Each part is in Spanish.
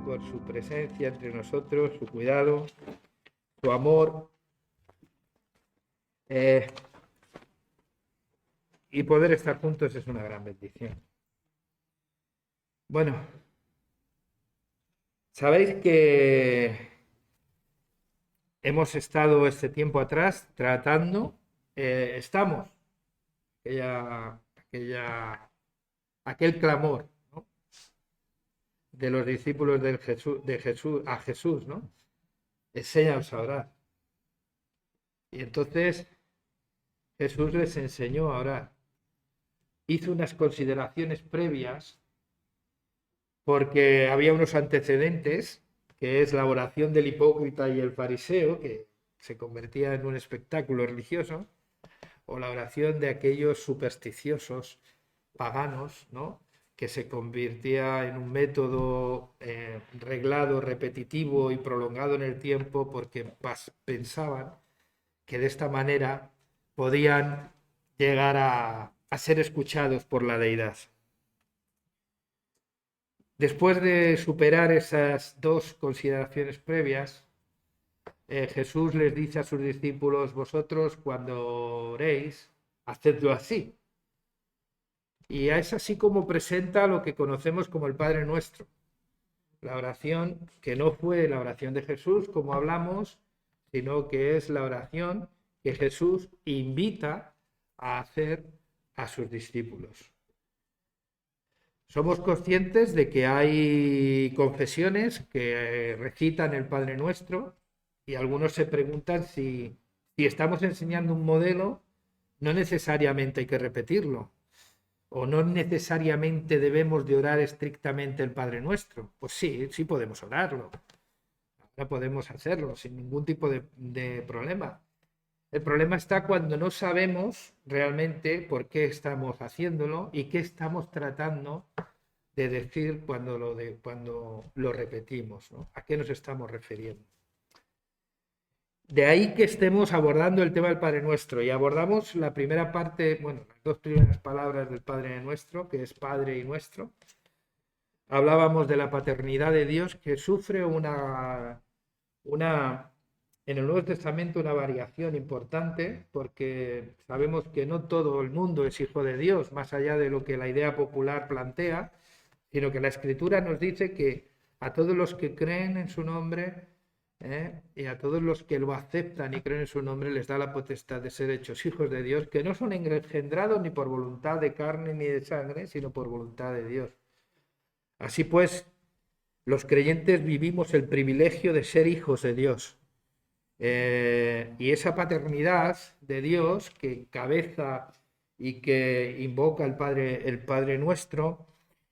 por su presencia entre nosotros, su cuidado, su amor, y poder estar juntos es una gran bendición. Bueno, sabéis que hemos estado este tiempo atrás tratando, estamos, aquel clamor, ¿no?, de los discípulos de Jesús a Jesús, ¿no? Enséñanos a orar. Y entonces Jesús les enseñó a orar. Hizo unas consideraciones previas porque había unos antecedentes, que es la oración del hipócrita y el fariseo, que se convertía en un espectáculo religioso, o la oración de aquellos supersticiosos paganos, ¿no?, que se convertía en un método reglado, repetitivo y prolongado en el tiempo, porque pensaban que de esta manera podían llegar a ser escuchados por la deidad. Después de superar esas dos consideraciones previas, Jesús les dice a sus discípulos: vosotros cuando oréis, hacedlo así. Y es así como presenta lo que conocemos como el Padre Nuestro. La oración que no fue la oración de Jesús, como hablamos, sino que es la oración que Jesús invita a hacer a sus discípulos. Somos conscientes de que hay confesiones que recitan el Padre Nuestro y algunos se preguntan si estamos enseñando un modelo, no necesariamente hay que repetirlo, o no necesariamente debemos de orar estrictamente el Padre Nuestro. Pues sí podemos orarlo, ahora podemos hacerlo sin ningún tipo de problema. El problema está cuando no sabemos realmente por qué estamos haciéndolo y qué estamos tratando de decir cuando lo repetimos, ¿no? ¿A qué nos estamos refiriendo? De ahí que estemos abordando el tema del Padre Nuestro, y abordamos la primera parte, bueno, las dos primeras palabras del Padre Nuestro, que es Padre y Nuestro. Hablábamos de la paternidad de Dios, que sufre en el Nuevo Testamento una variación importante, porque sabemos que no todo el mundo es hijo de Dios, más allá de lo que la idea popular plantea, sino que la Escritura nos dice que a todos los que creen en su nombre, y a todos los que lo aceptan y creen en su nombre, les da la potestad de ser hechos hijos de Dios, que no son engendrados ni por voluntad de carne ni de sangre, sino por voluntad de Dios. Así pues, los creyentes vivimos el privilegio de ser hijos de Dios. Y esa paternidad de Dios que cabeza y que invoca el Padre Nuestro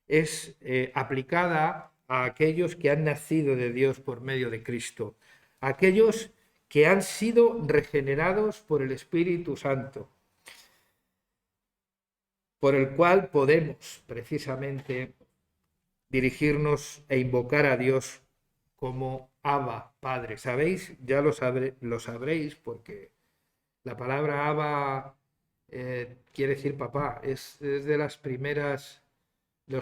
es aplicada a aquellos que han nacido de Dios por medio de Cristo, aquellos que han sido regenerados por el Espíritu Santo, por el cual podemos precisamente dirigirnos e invocar a Dios como Abba, Padre. ¿Sabéis? Ya lo sabréis, porque la palabra Abba quiere decir papá. Es de los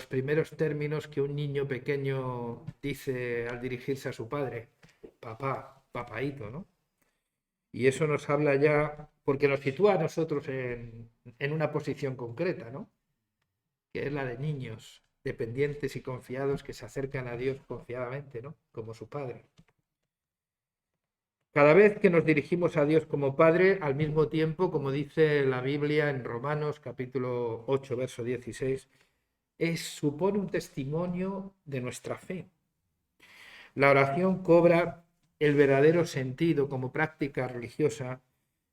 primeros términos que un niño pequeño dice al dirigirse a su padre: papá, papaíto, ¿no? Y eso nos habla ya, porque nos sitúa a nosotros en una posición concreta, ¿no?, que es la de niños dependientes y confiados que se acercan a Dios confiadamente, ¿no?, como su Padre. Cada vez que nos dirigimos a Dios como Padre, al mismo tiempo, como dice la Biblia en Romanos capítulo 8, verso 16, supone un testimonio de nuestra fe. La oración cobra el verdadero sentido como práctica religiosa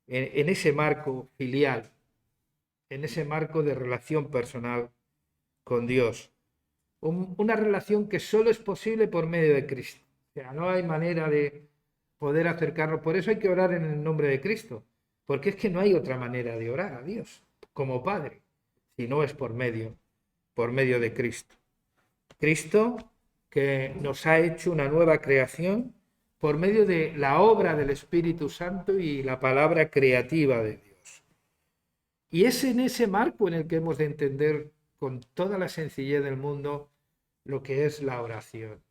en ese marco filial, en ese marco de relación personal con Dios. Una relación que solo es posible por medio de Cristo. O sea, no hay manera de poder acercarnos. Por eso hay que orar en el nombre de Cristo, porque es que no hay otra manera de orar a Dios como Padre, si no es por medio de Cristo. Cristo, que nos ha hecho una nueva creación por medio de la obra del Espíritu Santo y la palabra creativa de Dios. Y es en ese marco en el que hemos de entender con toda la sencillez del mundo lo que es la oración.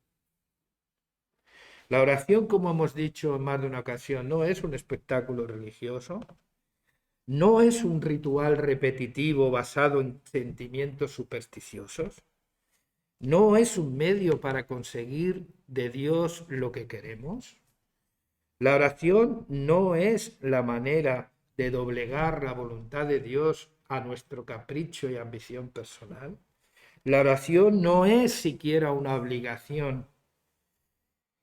La oración, como hemos dicho en más de una ocasión, no es un espectáculo religioso, no es un ritual repetitivo basado en sentimientos supersticiosos, no es un medio para conseguir de Dios lo que queremos. La oración no es la manera de doblegar la voluntad de Dios a nuestro capricho y ambición personal. La oración no es siquiera una obligación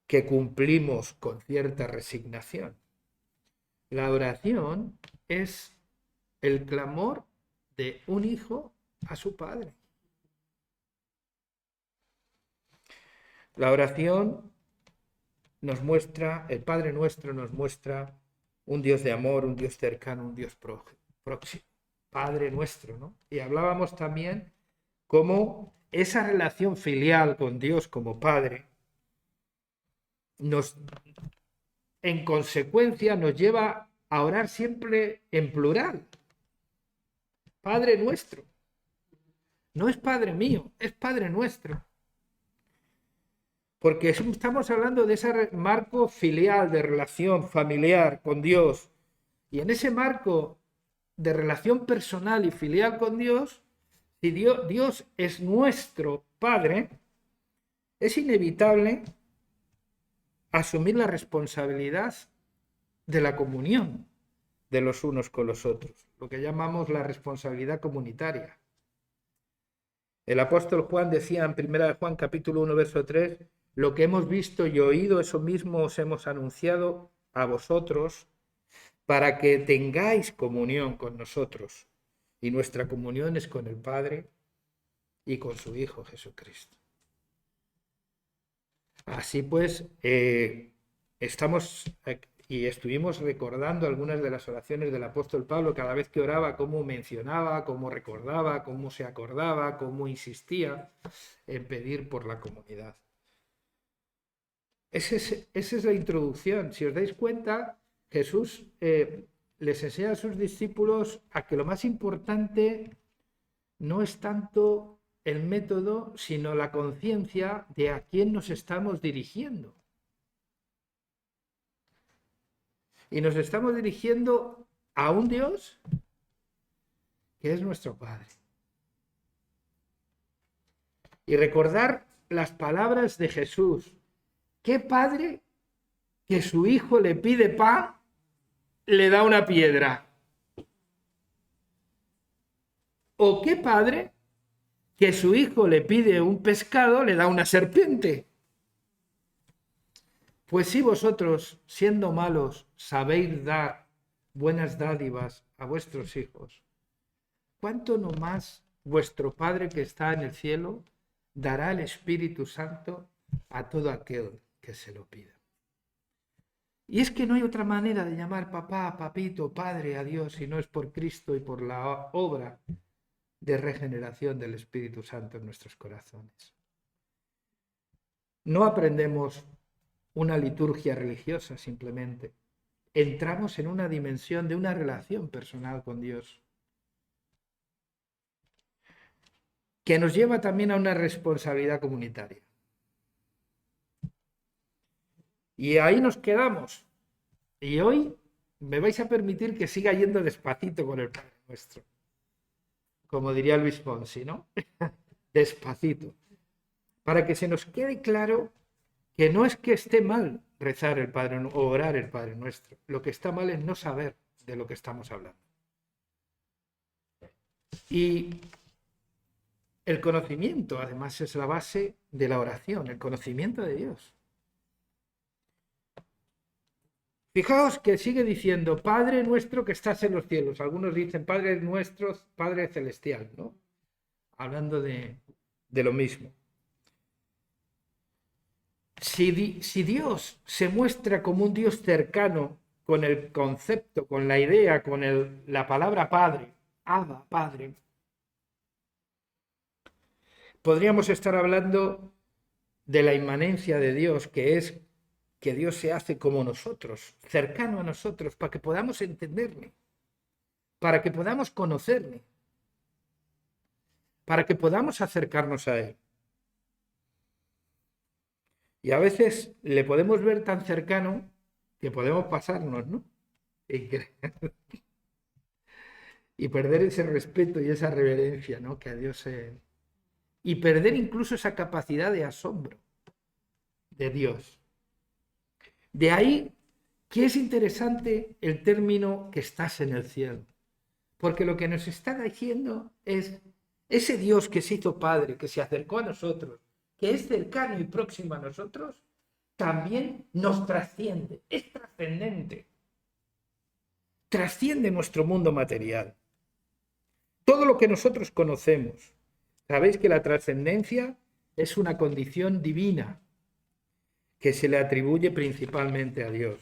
que cumplimos con cierta resignación. La oración es el clamor de un hijo a su padre. La oración nos muestra, el Padre Nuestro nos muestra un Dios de amor, un Dios cercano, un Dios próximo. Padre Nuestro, ¿no? Y hablábamos también cómo esa relación filial con Dios como Padre nos, en consecuencia, nos lleva a orar siempre en plural. Padre Nuestro. No es Padre mío, es Padre Nuestro. Porque estamos hablando de ese marco filial de relación familiar con Dios. Y en ese marco de relación personal y filial con Dios, si Dios es nuestro Padre, es inevitable asumir la responsabilidad de la comunión de los unos con los otros, lo que llamamos la responsabilidad comunitaria. El apóstol Juan decía en 1 Juan capítulo 1, verso 3, lo que hemos visto y oído, eso mismo os hemos anunciado a vosotros, para que tengáis comunión con nosotros. Y nuestra comunión es con el Padre y con su Hijo Jesucristo. Así pues, estamos y estuvimos recordando algunas de las oraciones del apóstol Pablo cada vez que oraba, cómo mencionaba, cómo recordaba, cómo se acordaba, cómo insistía en pedir por la comunidad. Esa es la introducción. Si os dais cuenta, Jesús les enseña a sus discípulos a que lo más importante no es tanto el método, sino la conciencia de a quién nos estamos dirigiendo. Y nos estamos dirigiendo a un Dios que es nuestro Padre. Y recordar las palabras de Jesús. ¿Qué padre que su hijo le pide pan, le da una piedra? ¿O qué padre que su hijo le pide un pescado, le da una serpiente? Pues si vosotros, siendo malos, sabéis dar buenas dádivas a vuestros hijos, ¿cuánto no más vuestro Padre que está en el cielo dará el Espíritu Santo a todo aquel que se lo pida? Y es que no hay otra manera de llamar papá, papito, padre a Dios si no es por Cristo y por la obra de regeneración del Espíritu Santo en nuestros corazones. No aprendemos una liturgia religiosa simplemente. Entramos en una dimensión de una relación personal con Dios, que nos lleva también a una responsabilidad comunitaria. Y ahí nos quedamos. Y hoy me vais a permitir que siga yendo despacito con el Padre Nuestro. Como diría Luis Fonsi, ¿no? Despacito. Para que se nos quede claro que no es que esté mal rezar el Padre o orar el Padre Nuestro. Lo que está mal es no saber de lo que estamos hablando. Y el conocimiento, además, es la base de la oración, el conocimiento de Dios. Fijaos que sigue diciendo, Padre nuestro que estás en los cielos. Algunos dicen Padre nuestro, Padre celestial, ¿no? Hablando de lo mismo. Si Dios se muestra como un Dios cercano con el concepto, con la idea, con la palabra Padre, Abba, Padre, podríamos estar hablando de la inmanencia de Dios, que es que Dios se hace como nosotros, cercano a nosotros, para que podamos entenderle, para que podamos conocerle, para que podamos acercarnos a Él. Y a veces le podemos ver tan cercano que podemos pasarnos, ¿no? Y, y perder ese respeto y esa reverencia, ¿no? Que a Dios se... Y perder incluso esa capacidad de asombro de Dios. De ahí que es interesante el término que estás en el cielo. Porque lo que nos está diciendo es ese Dios que se hizo Padre, que se acercó a nosotros, que es cercano y próximo a nosotros, también nos trasciende, es trascendente. Trasciende nuestro mundo material. Todo lo que nosotros conocemos. Sabéis que la trascendencia es una condición divina que se le atribuye principalmente a Dios.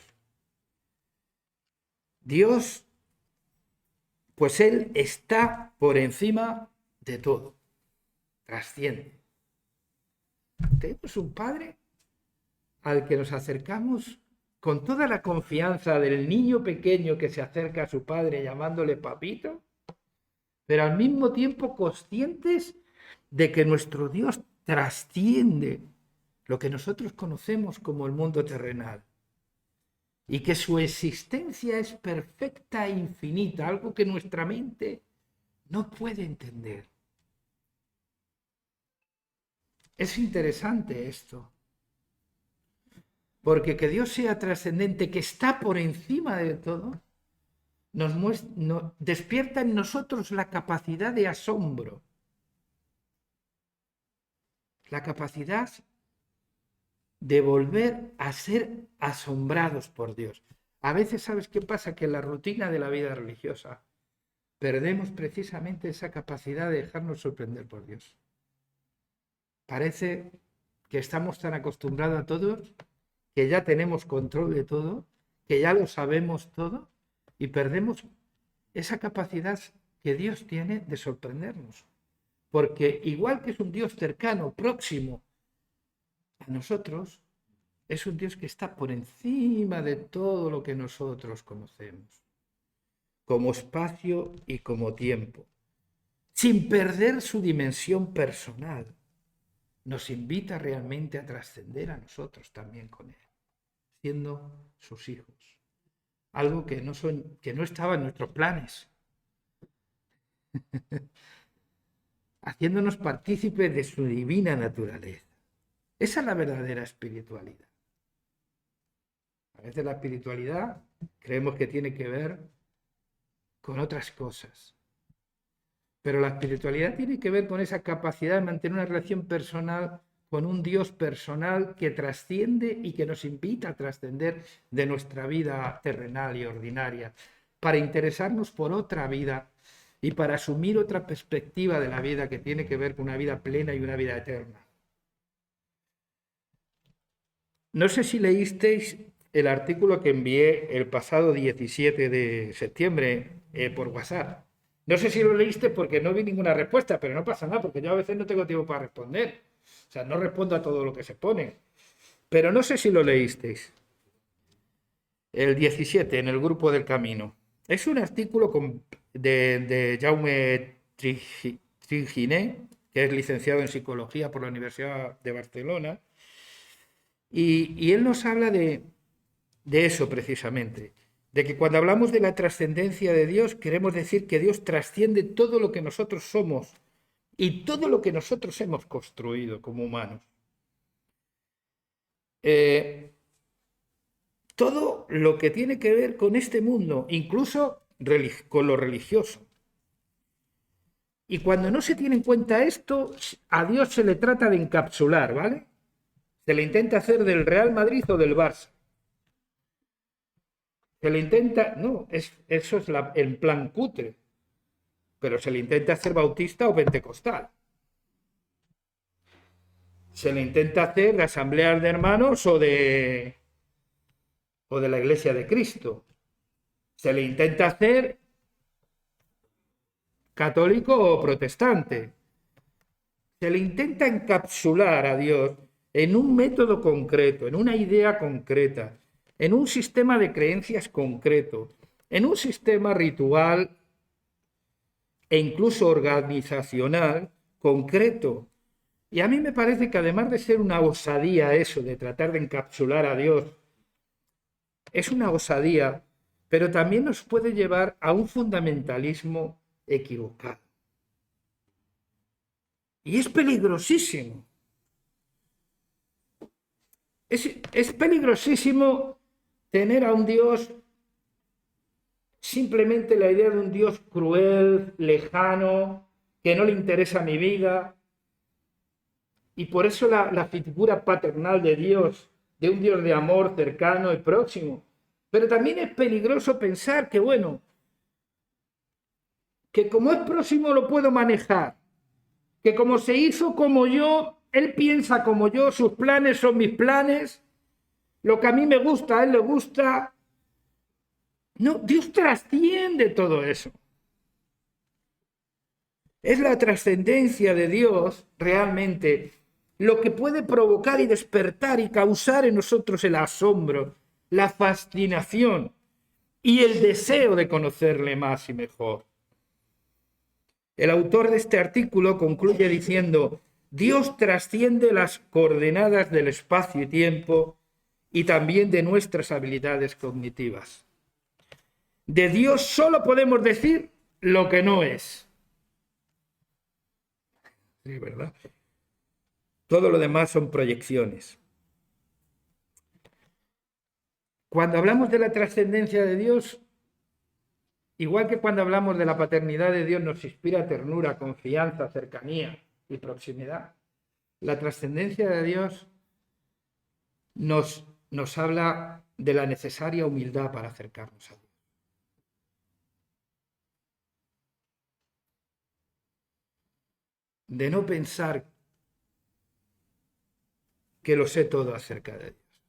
Dios, pues Él está por encima de todo, trasciende. Tenemos un Padre al que nos acercamos con toda la confianza del niño pequeño que se acerca a su padre llamándole papito, pero al mismo tiempo conscientes de que nuestro Dios trasciende lo que nosotros conocemos como el mundo terrenal y que su existencia es perfecta e infinita, algo que nuestra mente no puede entender. Es interesante esto, porque que Dios sea trascendente, que está por encima de todo, despierta en nosotros la capacidad de asombro, la capacidad de volver a ser asombrados por Dios. A veces, ¿sabes qué pasa? Que en la rutina de la vida religiosa perdemos precisamente esa capacidad de dejarnos sorprender por Dios. Parece que estamos tan acostumbrados a todos, que ya tenemos control de todo, que ya lo sabemos todo, y perdemos esa capacidad que Dios tiene de sorprendernos. Porque igual que es un Dios cercano, próximo a nosotros, es un Dios que está por encima de todo lo que nosotros conocemos, como espacio y como tiempo, sin perder su dimensión personal. Nos invita realmente a trascender a nosotros también con Él, siendo sus hijos. Algo que no estaba en nuestros planes. Haciéndonos partícipes de su divina naturaleza. Esa es la verdadera espiritualidad. A veces la espiritualidad creemos que tiene que ver con otras cosas. Pero la espiritualidad tiene que ver con esa capacidad de mantener una relación personal con un Dios personal que trasciende y que nos invita a trascender de nuestra vida terrenal y ordinaria, para interesarnos por otra vida y para asumir otra perspectiva de la vida que tiene que ver con una vida plena y una vida eterna. No sé si leísteis el artículo que envié el pasado 17 de septiembre por WhatsApp. No sé si lo leíste porque no vi ninguna respuesta, pero no pasa nada, porque yo a veces no tengo tiempo para responder. O sea, no respondo a todo lo que se pone. Pero no sé si lo leísteis. El 17, en el grupo del Camino. Es un artículo de Jaume Triginer, que es licenciado en Psicología por la Universidad de Barcelona. Y él nos habla de eso precisamente, de que cuando hablamos de la trascendencia de Dios, queremos decir que Dios trasciende todo lo que nosotros somos y todo lo que nosotros hemos construido como humanos. Todo lo que tiene que ver con este mundo, incluso con lo religioso. Y cuando no se tiene en cuenta esto, a Dios se le trata de encapsular, ¿vale? Se le intenta hacer del Real Madrid o del Barça. Se le intenta, no, eso es el plan cutre, pero se le intenta hacer bautista o pentecostal. Se le intenta hacer de asambleas de hermanos o de la Iglesia de Cristo. Se le intenta hacer católico o protestante. Se le intenta encapsular a Dios en un método concreto, en una idea concreta, en un sistema de creencias concreto, en un sistema ritual e incluso organizacional concreto. Y a mí me parece que además de ser una osadía eso de tratar de encapsular a Dios, es una osadía, pero también nos puede llevar a un fundamentalismo equivocado. Y es peligrosísimo. Es peligrosísimo tener a un Dios, simplemente la idea de un Dios cruel, lejano, que no le interesa mi vida. Y por eso la figura paternal de Dios, de un Dios de amor cercano y próximo. Pero también es peligroso pensar que, bueno, que como es próximo lo puedo manejar, que como se hizo como yo, él piensa como yo, sus planes son mis planes, lo que a mí me gusta, a él le gusta. No, Dios trasciende todo eso. Es la trascendencia de Dios realmente lo que puede provocar y despertar y causar en nosotros el asombro, la fascinación y el deseo de conocerle más y mejor. El autor de este artículo concluye diciendo: Dios trasciende las coordenadas del espacio y tiempo y también de nuestras habilidades cognitivas. De Dios solo podemos decir lo que no es. Sí, ¿verdad? Todo lo demás son proyecciones. Cuando hablamos de la trascendencia de Dios, igual que cuando hablamos de la paternidad de Dios, nos inspira ternura, confianza, cercanía y proximidad. La trascendencia de Dios nos habla de la necesaria humildad para acercarnos a Dios. De no pensar que lo sé todo acerca de Dios.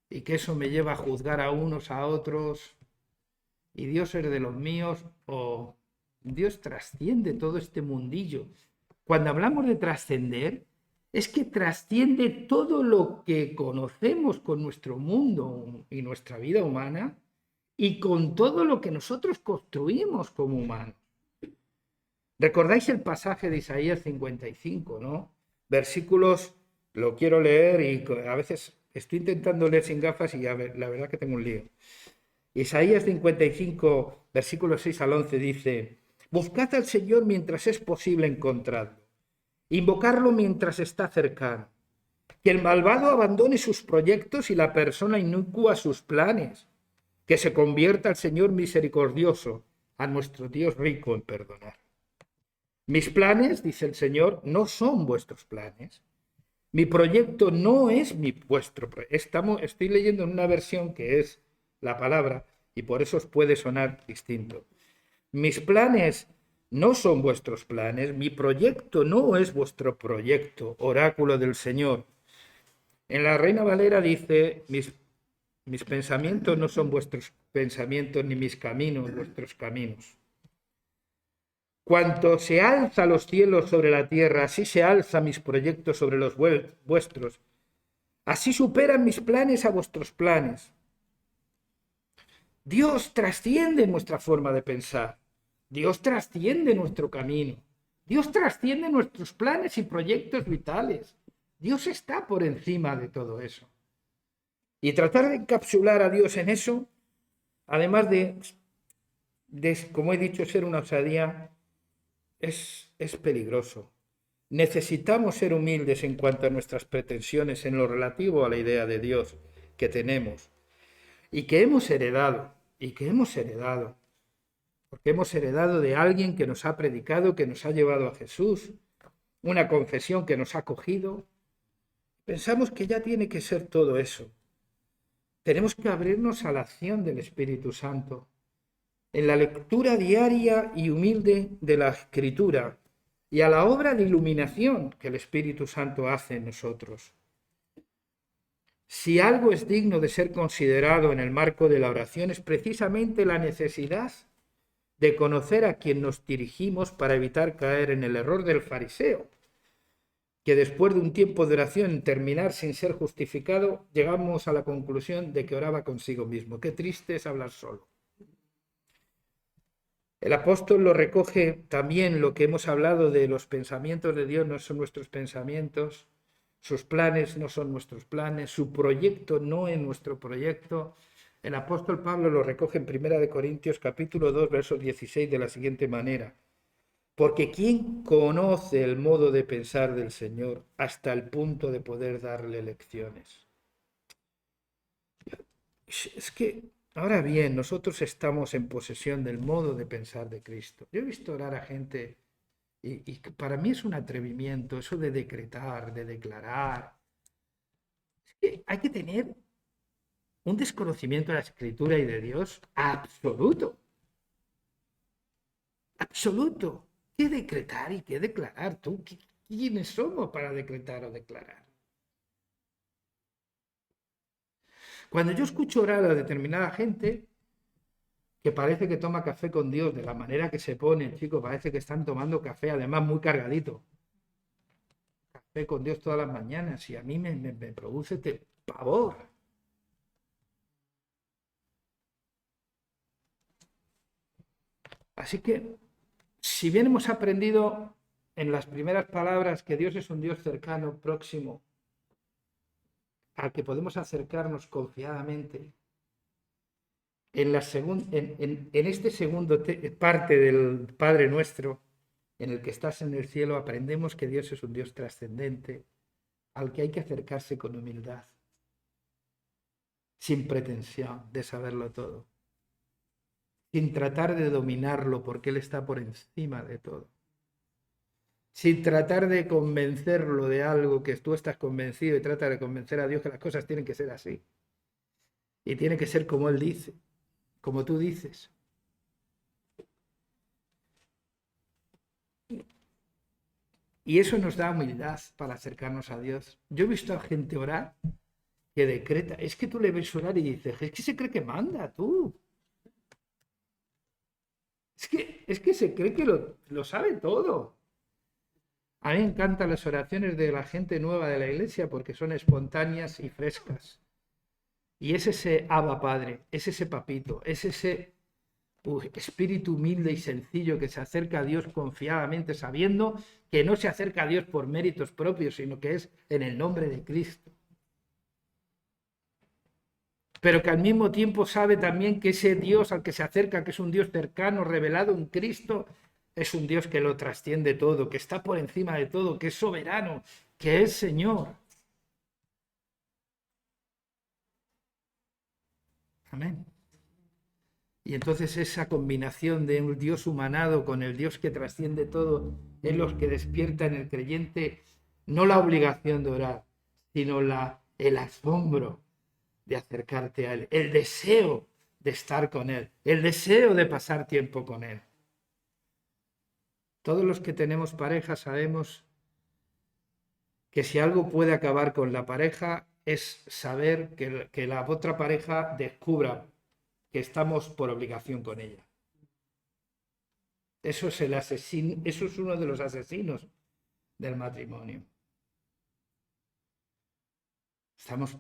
Y que eso me lleva a juzgar a unos, a otros, y Dios es de los míos, o Dios trasciende todo este mundillo. Cuando hablamos de trascender, es que trasciende todo lo que conocemos con nuestro mundo y nuestra vida humana y con todo lo que nosotros construimos como humanos. ¿Recordáis el pasaje de Isaías 55, no? Versículos, lo quiero leer y a veces estoy intentando leer sin gafas y la verdad que tengo un lío. Isaías 55, versículos 6 al 11 dice: Buscad al Señor mientras es posible encontrarlo, invocarlo mientras está cercano. Que el malvado abandone sus proyectos y la persona inocua sus planes. Que se convierta al Señor misericordioso, a nuestro Dios rico en perdonar. Mis planes, dice el Señor, no son vuestros planes. Mi proyecto no es vuestro proyecto. Estoy leyendo en una versión que es la palabra y por eso os puede sonar distinto. Mis planes no son vuestros planes, mi proyecto no es vuestro proyecto, oráculo del Señor. En la Reina Valera dice: mis pensamientos no son vuestros pensamientos, ni mis caminos vuestros caminos. Cuanto se alza los cielos sobre la tierra, así se alza mis proyectos sobre los vuestros. Así superan mis planes a vuestros planes. Dios trasciende nuestra forma de pensar. Dios trasciende nuestro camino. Dios trasciende nuestros planes y proyectos vitales. Dios está por encima de todo eso. Y tratar de encapsular a Dios en eso, además de como he dicho, ser una osadía, es peligroso. Necesitamos ser humildes en cuanto a nuestras pretensiones en lo relativo a la idea de Dios que tenemos y que hemos heredado, porque hemos heredado de alguien que nos ha predicado, que nos ha llevado a Jesús, una confesión que nos ha acogido. Pensamos que ya tiene que ser todo eso. Tenemos que abrirnos a la acción del Espíritu Santo, en la lectura diaria y humilde de la Escritura y a la obra de iluminación que el Espíritu Santo hace en nosotros. Si algo es digno de ser considerado en el marco de la oración es precisamente la necesidad de conocer a quien nos dirigimos para evitar caer en el error del fariseo, que después de un tiempo de oración terminar sin ser justificado, llegamos a la conclusión de que oraba consigo mismo. Qué triste es hablar solo. El apóstol lo recoge también lo que hemos hablado de los pensamientos de Dios no son nuestros pensamientos, sus planes no son nuestros planes, su proyecto no es nuestro proyecto. El apóstol Pablo lo recoge en 1 Corintios capítulo 2, verso 16 de la siguiente manera. Porque ¿quién conoce el modo de pensar del Señor hasta el punto de poder darle lecciones? Es que, ahora bien, nosotros estamos en posesión del modo de pensar de Cristo. Yo he visto orar a gente y para mí es un atrevimiento eso de decretar, de declarar. Es que hay que tener un desconocimiento de la Escritura y de Dios absoluto. Absoluto. ¿Qué decretar y qué declarar? ¿Tú quiénes somos para decretar o declarar? Cuando yo escucho orar a determinada gente que parece que toma café con Dios de la manera que se pone, chicos, parece que están tomando café, además muy cargadito. Café con Dios todas las mañanas y a mí me produce pavor. Así que, si bien hemos aprendido en las primeras palabras que Dios es un Dios cercano, próximo, al que podemos acercarnos confiadamente, en este segundo parte del Padre Nuestro, en el que estás en el cielo, aprendemos que Dios es un Dios trascendente, al que hay que acercarse con humildad, sin pretensión de saberlo todo, sin tratar de dominarlo porque Él está por encima de todo, sin tratar de convencerlo de algo que tú estás convencido y trata de convencer a Dios que las cosas tienen que ser así. Y tiene que ser como Él dice, como tú dices. Y eso nos da humildad para acercarnos a Dios. Yo he visto a gente orar que decreta. Es que tú le ves orar y dices, es que se cree que manda tú. Es que se cree que lo sabe todo. A mí me encantan las oraciones de la gente nueva de la iglesia porque son espontáneas y frescas. Y es ese Abba Padre, es ese papito, es ese espíritu humilde y sencillo que se acerca a Dios confiadamente, sabiendo que no se acerca a Dios por méritos propios, sino que es en el nombre de Cristo. Pero que al mismo tiempo sabe también que ese Dios al que se acerca, que es un Dios cercano, revelado en Cristo, es un Dios que lo trasciende todo, que está por encima de todo, que es soberano, que es Señor. Amén. Y entonces esa combinación de un Dios humanado con el Dios que trasciende todo es lo que despierta en el creyente no la obligación de orar, sino el asombro de acercarte a Él, el deseo de estar con Él, el deseo de pasar tiempo con Él. Todos los que tenemos pareja sabemos que si algo puede acabar con la pareja es saber que la otra pareja descubra que estamos por obligación con ella. Eso es el asesino, eso es uno de los asesinos del matrimonio. Estamos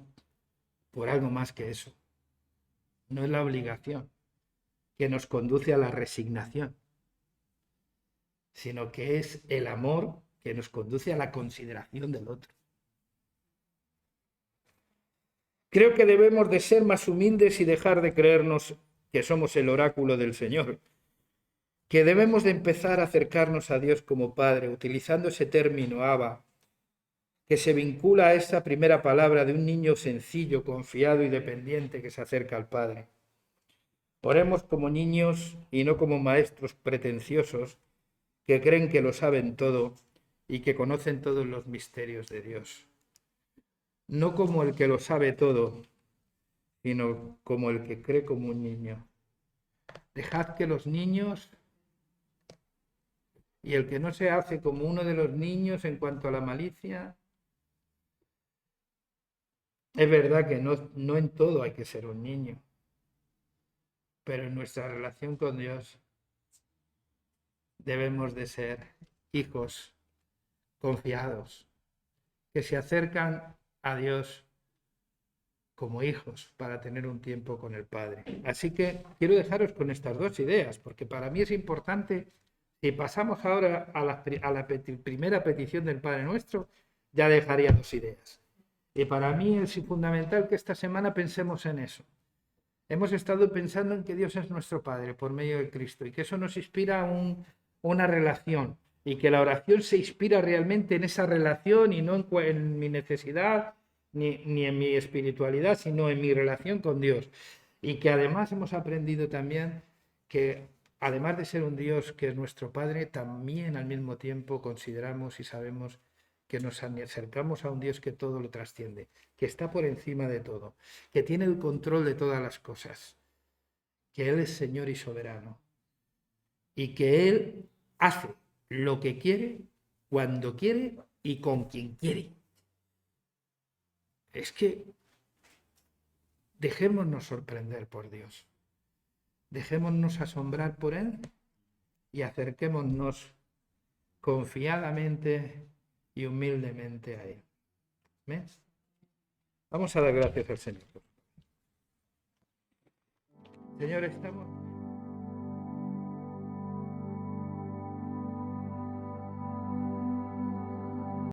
por algo más que eso. No es la obligación que nos conduce a la resignación, sino que es el amor que nos conduce a la consideración del otro. Creo que debemos de ser más humildes y dejar de creernos que somos el oráculo del Señor, que debemos de empezar a acercarnos a Dios como Padre, utilizando ese término Abba, que se vincula a esa primera palabra de un niño sencillo, confiado y dependiente que se acerca al Padre. Oremos como niños y no como maestros pretenciosos que creen que lo saben todo y que conocen todos los misterios de Dios. No como el que lo sabe todo, sino como el que cree como un niño. Dejad que los niños, y el que no se hace como uno de los niños en cuanto a la malicia, es verdad que no en todo hay que ser un niño, pero en nuestra relación con Dios debemos de ser hijos confiados, que se acercan a Dios como hijos para tener un tiempo con el Padre. Así que quiero dejaros con estas dos ideas, porque para mí es importante, si pasamos ahora a la primera petición del Padre Nuestro, ya dejaría dos ideas. Y para mí es fundamental que esta semana pensemos en eso. Hemos estado pensando en que Dios es nuestro Padre por medio de Cristo y que eso nos inspira una relación y que la oración se inspira realmente en esa relación y no en mi necesidad ni en mi espiritualidad, sino en mi relación con Dios. Y que además hemos aprendido también que además de ser un Dios que es nuestro Padre, también al mismo tiempo consideramos y sabemos que nos acercamos a un Dios que todo lo trasciende, que está por encima de todo, que tiene el control de todas las cosas, que Él es Señor y soberano y que Él hace lo que quiere, cuando quiere y con quien quiere. Es que dejémonos sorprender por Dios, dejémonos asombrar por Él y acerquémonos confiadamente y humildemente a Él. ¿Ves? Vamos a dar gracias al Señor. Señor, estamos...